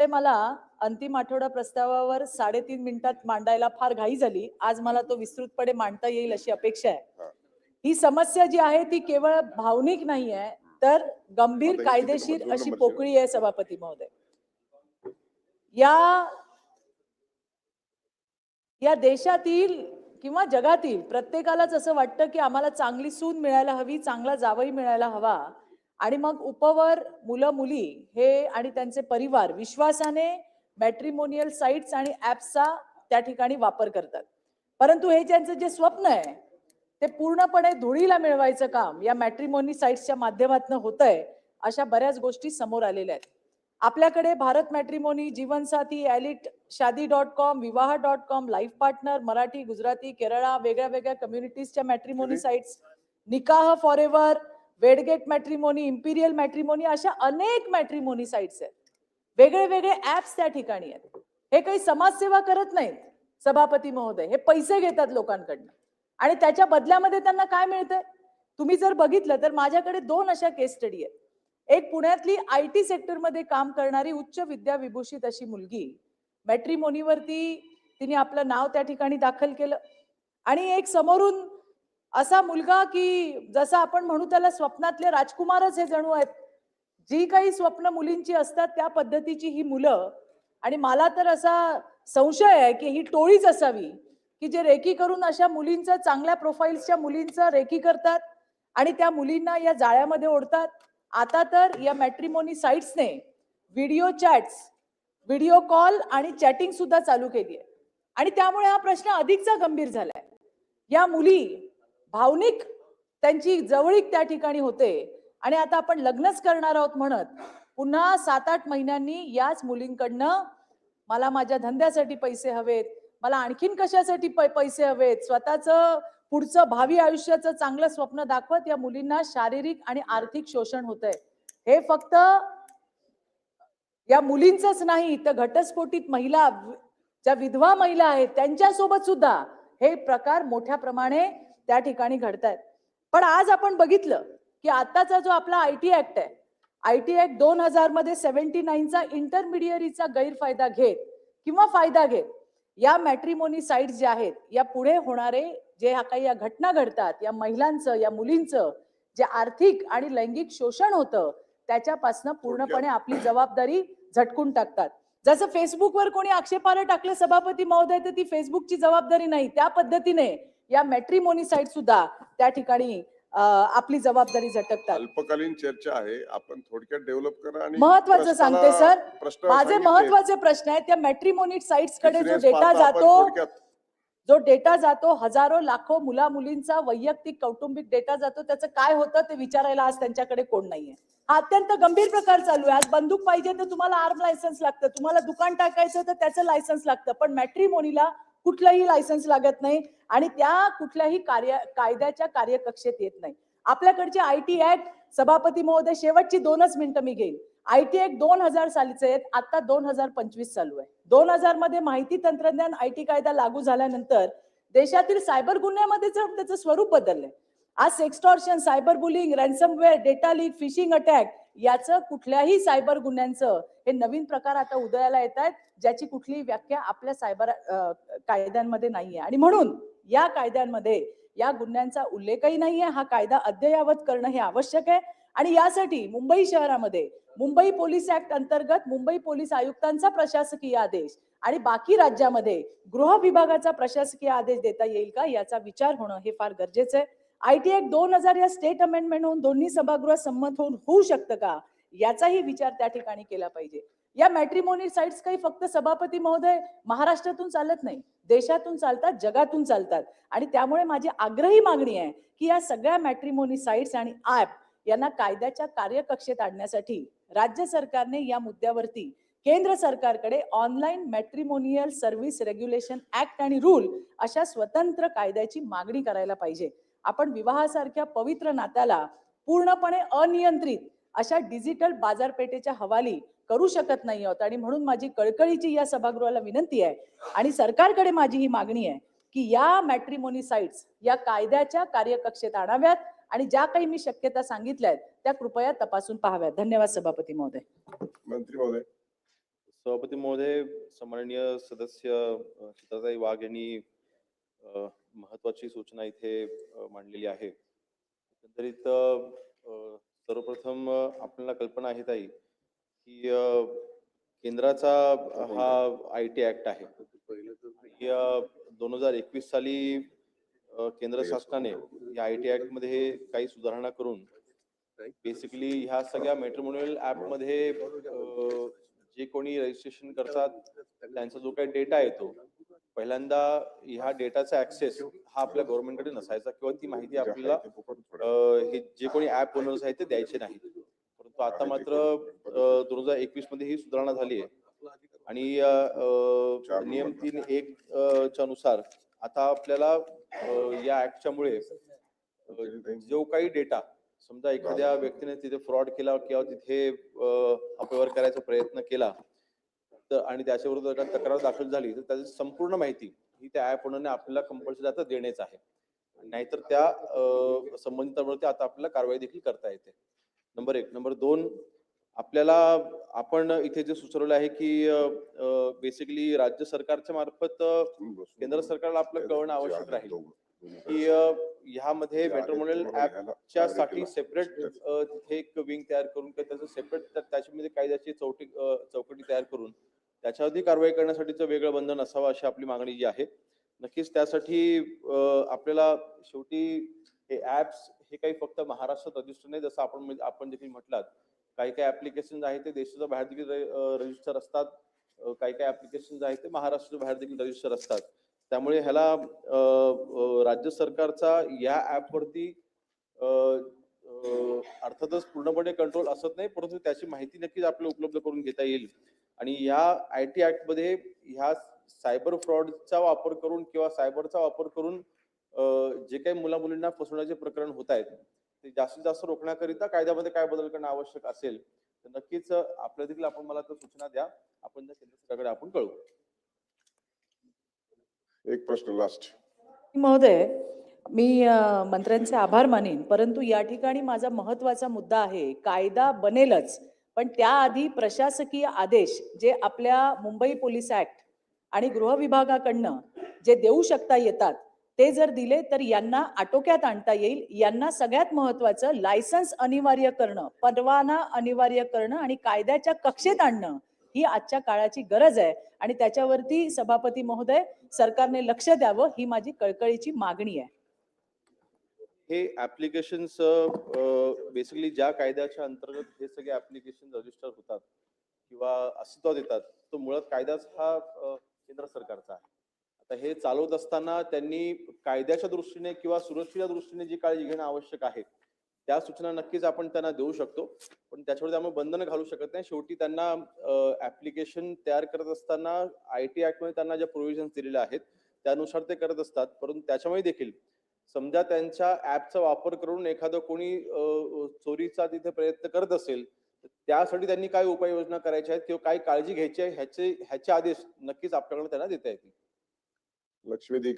ते मला अंतिम आठवडा प्रस्तावावर 3.5 मिनिटात मांडायला फार घाई झाली. आज मला तो विस्तृतपणे मांडता येईल अशी अपेक्षा आहे. ही समस्या जी आहे ती केवळ भावनिक नाही आहे, तर गंभीर कायदेशीर अशी पोकळी आहे सभापती महोदय. या देशातील किंवा जगातील प्रत्येकालाच असं वाटतं की आम्हाला चांगली सून मिळायला हवी, चांगला जावई मिळायला हवा आणि मग उपवर मुलं मुली हे आणि त्यांचे परिवार विश्वासाने मॅट्रिमोनियल साइट्स आणि ऍप्सचा त्या ठिकाणी वापर करतात. परंतु हे ज्यांचं जे स्वप्न आहे ते पूर्णपणे धुळीला मिळवायचं काम या मॅट्रिमोनी साइट्सच्या माध्यमातून होतंय. अशा बऱ्याच गोष्टी समोर आलेल्या आहेत. आपल्याकडे भारत मॅट्रिमोनी, जीवनसाथी, एलिट, शादी.com, विवाह.com, लाईफ पार्टनर, मराठी, गुजराती, केरळा, वेगळ्या वेगळ्या कम्युनिटीजच्या matrimony sites, Nikah forever, Wedgate matrimony, Imperial matrimony, अशा अनेक मॅट्रिमोनी साइट्स आहेत. वेगळे वेगळे ऍप्स त्या ठिकाणी आहेत. हे काही समाजसेवा करत नाहीत सभापती महोदय, हे पैसे घेतात लोकांकडनं आणि त्याच्या बदल्यामध्ये त्यांना काय मिळतंय तुम्ही जर बघितलं तर माझ्याकडे 2 अशा केस स्टडी आहेत. एक पुण्यातली IT सेक्टरमध्ये काम करणारी उच्च विद्याविभूषित अशी मुलगी मॅट्रिमोनीवरती तिने आपलं नाव त्या ठिकाणी दाखल केलं आणि एक समोरून असा मुलगा की जसं आपण म्हणू त्याला स्वप्नातले राजकुमारच हे जणू आहेत. जी काही स्वप्न मुलींची असतात त्या पद्धतीची ही मुलं आणि मला तर असा संशय आहे की ही टोळीच असावी की जे रेकी करून अशा मुलींचं, चांगल्या प्रोफाईल्सच्या मुलींचं रेकी करतात आणि त्या मुलींना या जाळ्यामध्ये ओढतात. आता तर या मॅट्रिमोनी साइट्सने व्हिडिओ चॅट्स, व्हिडिओ कॉल आणि चॅटिंग सुद्धा चालू केली आहे आणि त्यामुळे हा प्रश्न अधिकचा गंभीर झालाय. या मुली भावनिक त्यांची जवळीक त्या ठिकाणी होते आणि आता आपण लग्नच करणार आहोत म्हणत पुन्हा 7-8 महिन्यांनी याच मुलींकडनं मला माझ्या धंद्यासाठी पैसे हवेत, मला आणखीन कशासाठी पैसे हवेत, स्वतःचं पुढचं भावी आयुष्याचं चांगलं स्वप्न दाखवत या मुलींना शारीरिक आणि आर्थिक शोषण होतंय. हे फक्त या मुलींचंच नाही तर घटस्फोटित महिला, ज्या विधवा महिला आहेत त्यांच्यासोबत सुद्धा हे प्रकार मोठ्या प्रमाणे त्या ठिकाणी घडतायत. पण आज आपण बघितलं की आताचा जो आपला IT ऍक्ट आहे, IT ऍक्ट 2000 मध्ये 79चा इंटरमिडियरीचा गैरफायदा घेत किंवा फायदा घेत या मॅट्रिमोनी साइट्स ज्या आहेत या पुढे होणारे जे काही या घटना घडतात, या महिलांचं, या मुलींचं जे आर्थिक आणि लैंगिक शोषण होतं त्याच्यापासून पूर्णपणे आपली जबाबदारी झटकून टाकतात. जसं फेसबुकवर कोणी आक्षेपार्ह टाकलं सभापती महोदय तर ती फेसबुकची जबाबदारी नाही, त्या पद्धतीने या मॅट्रिमोनी साइट सुद्धा त्या ठिकाणी आपली जबाबदारी झटकतात. अल्पकालीन चर्चा आहे, आपण थोडक्यात डेव्हलप करा आणि महत्त्वाचं सांगते सर, माझे महत्त्वाचे प्रश्न आहेत. त्या मॅट्रिमोनी साइट्स कडे जो डेटा जातो हजारो लाखो मुला मुलींचा वैयक्तिक कौटुंबिक डेटा जातो, त्याचं काय होतं ते विचारायला आज त्यांच्याकडे कोण नाहीये. हा अत्यंत गंभीर प्रकार चालू आहे. आज बंदूक पाहिजे तर तुम्हाला आर्म लायसन्स लागतं, तुम्हाला दुकान टाकायचं तर त्याचं लायसन्स लागतं, पण मॅट्रिमोनीला कुठलंही लायसन्स लागत नाही आणि त्या कुठल्याही कायद्याच्या कार्यकक्षेत येत नाही. आपल्याकडचे IT ऍक्ट सभापती महोदय शेवटची 2च मिनिटं मी घेईन. IT ऍक्ट 2000 सालीचे आहेत, आता 2025 चालू आहे. 2000 मध्ये माहिती तंत्रज्ञान IT कायदा लागू झाल्यानंतर देशातील सायबर गुन्ह्यामध्ये त्याचं स्वरूप बदललंय. आज sextortion, cyber bullying, ransomware, data leak, phishing attack याचं कुठल्याही सायबर गुन्ह्यांचं हे नवीन प्रकार आता उदयाला येत आहेत, ज्याची कुठलीही व्याख्या आपल्या सायबर कायद्यांमध्ये नाहीये आणि म्हणून या कायद्यांमध्ये या गुन्ह्यांचा उल्लेखही नाहीये. हा कायदा अद्ययावत करणं हे आवश्यक आहे आणि यासाठी मुंबई शहरामध्ये मुंबई पोलीस ऍक्ट अंतर्गत मुंबई पोलीस आयुक्तांचा प्रशासकीय आदेश आणि बाकी राज्यामध्ये गृह विभागाचा प्रशासकीय आदेश देता येईल का याचा विचार होणं हे फार गरजेचं आहे. IT ऍक्ट 2000 या स्टेट अमेंडमेंट होऊन दोन्ही सभागृहात संमत होऊ शकतं का याचाही विचार त्या ठिकाणी केला पाहिजे. या मॅट्रिमोनी साइट्स काही फक्त सभापती महोदय महाराष्ट्रातून चालत नाही, देशातून चालतात, जगातून चालतात आणि त्यामुळे माझी आग्रही मागणी आहे की या सगळ्या मॅट्रिमोनी साइट्स आणि ऍप यांना कायद्याच्या कार्यकक्षेत आणण्यासाठी राज्य सरकारने या मुद्द्यावरती केंद्र सरकारकडे online matrimonial service regulation act आणि रूल अशा स्वतंत्र कायद्याची मागणी करायला पाहिजे. आपण विवाहासारख्या पवित्र नात्याला पूर्णपणे अनियंत्रित अशा डिजिटल बाजारपेठेच्या हवाली करू शकत नाही आहोत आणि म्हणून माझी कळकळीची या सभागृहाला विनंती आहे आणि सरकारकडे माझी ही मागणी आहे की या मॅट्रिमोनी साइट्स या कायद्याच्या कार्यकक्षेत आणाव्यात आणि ज्या काही मी शक्यता सांगितल्या आहेत त्या कृपया तपासून पाहाव्यात. धन्यवाद सभापती महोदय. मंत्री महोदय. सभापती महोदय, सन्माननीय सदस्य चित्राताई वाघ यांनी महत्वाची सूचना इथे मांडलेली आहे. एकंदरीत सर्वप्रथम आपल्याला कल्पना आहे ताई की केंद्राचा हा IT ऍक्ट आहे. 2021 साली केंद्र शासनाने या IT ऍक्ट मध्ये काही सुधारणा करून बेसिकली ह्या सगळ्या मॅट्रिमोनियल ऍप मध्ये जे कोणी रजिस्ट्रेशन करतात त्यांचा जो काही डेटा येतो, पहिल्यांदा ह्या डेटाचा ऍक्सेस हा आपल्या गव्हर्नमेंटकडे नसायचा किंवा ती माहिती आपल्याला हे जे कोणी ऍप ओनर्स आहेत ते द्यायचे नाही. परंतु आता मात्र 2021 मध्ये ही सुधारणा झाली आहे आणि नियम 3(1) च्या नुसार आता आपल्याला या ऍक्टच्या मुळे जो काही डेटा समजा एखाद्या व्यक्तीने तिथे फ्रॉड केला किंवा तिथे अपव्यवहार करायचा प्रयत्न केला तर आणि त्याच्याविरुद्ध तक्रार दाखल झाली तर त्याची संपूर्ण माहिती ही त्या ऍप ओनरने आपल्याला कंपल्सरी आता देणेच आहे. नाहीतर त्या संबंधितांवरती आता आपल्याला कारवाई देखील करता येते. नंबर 1. नंबर 2, आपल्याला आपण इथे जे सुचवलेलं आहे की बेसिकली राज्य सरकारच्या मार्फत केंद्र सरकारला आपलं कळणं आवश्यक राहील की ह्यामध्ये मॅट्रिमोनियल ऍपच्या साठी सेपरेट तिथे एक विंग तयार करून किंवा त्याचं सेपरेट त्याच्यामध्ये कायद्याची चौकटी तयार करून त्याच्यावरती कारवाई करण्यासाठीचं वेगळं बंधन असावं अशी आपली मागणी जी आहे. नक्कीच त्यासाठी आपल्याला शेवटी हे ऍप्स हे काही फक्त महाराष्ट्रात रजिस्टर नाही, जसं आपण देखील म्हटलात काही काही ऍप्लिकेशन आहे ते देशाच्या बाहेर देखील रजिस्टर असतात, काही काही ऍप्लिकेशन आहे ते महाराष्ट्राच्या बाहेर देखील रजिस्टर असतात. त्यामुळे ह्याला राज्य सरकारचा या ऍपवरती अर्थातच पूर्णपणे कंट्रोल असत नाही, परंतु त्याची माहिती नक्कीच आपल्याला उपलब्ध करून घेता येईल. आणि या IT ऍक्ट मध्ये ह्या सायबर फ्रॉडचा वापर करून किंवा सायबरचा वापर करून जे काही मुलामुलींना फसवण्याचे प्रकरण होत आहेत ते जास्तीत जास्त रोखण्याकरिता कायद्यामध्ये काय बदल करणं आवश्यक असेल तर नक्कीच आपल्या देखील आपण मला तर सूचना द्या, आपण त्या केंद्र सरकारकडे आपण कळवू. एक प्रश्न लास्ट. महोदय, मी मंत्र्यांचे आभार मानेन, परंतु या ठिकाणी माझा महत्वाचा मुद्दा आहे, कायदा बनेलच पण त्याआधी प्रशासकीय आदेश जे आपल्या मुंबई पोलीस ऍक्ट आणि गृह विभागाकडनं जे देऊ शकता येतात ते जर दिले तर यांना आटोक्यात आणता येईल. यांना सगळ्यात महत्वाचं लायसन्स अनिवार्य करणं, परवाना अनिवार्य करणं आणि कायद्याच्या कक्षेत आणणं ही आजच्या काळाची गरज आहे आणि त्याच्यावरती सभापती महोदय सरकारने लक्ष द्यावं ही माझी कळकळीची मागणी आहे. हे ऍप्लिकेशन्स बेसिकली ज्या कायद्याच्या अंतर्गत हे सगळे ऍप्लिकेशन रजिस्टर होतात किंवा अस्तित्वात येतात तो मुळात कायदाच हा केंद्र सरकारचा आहे. आता हे चालवत असताना त्यांनी कायद्याच्या दृष्टीने किंवा सुरक्षेच्या दृष्टीने जी काळजी घेणं आवश्यक आहे त्या सूचना नक्कीच आपण त्यांना देऊ शकतो, पण त्याच्यावर त्यामुळे बंधनं घालू शकत नाही. शेवटी त्यांना ऍप्लिकेशन तयार करत असताना IT ऍक्ट मध्ये त्यांना ज्या प्रोव्हिजन्स दिलेल्या आहेत त्यानुसार ते करत असतात, परंतु त्याच्यामुळे देखील समजा त्यांच्या ऍपचा वापर करून एखादं कोणी चोरीचा तिथे प्रयत्न करत असेल तर त्यासाठी त्यांनी काय उपाययोजना करायच्या आहेत किंवा काय काळजी घ्यायची आहे ह्याचे आदेश नक्कीच आपल्याकडे त्यांना देता येतील. लक्ष्मीदी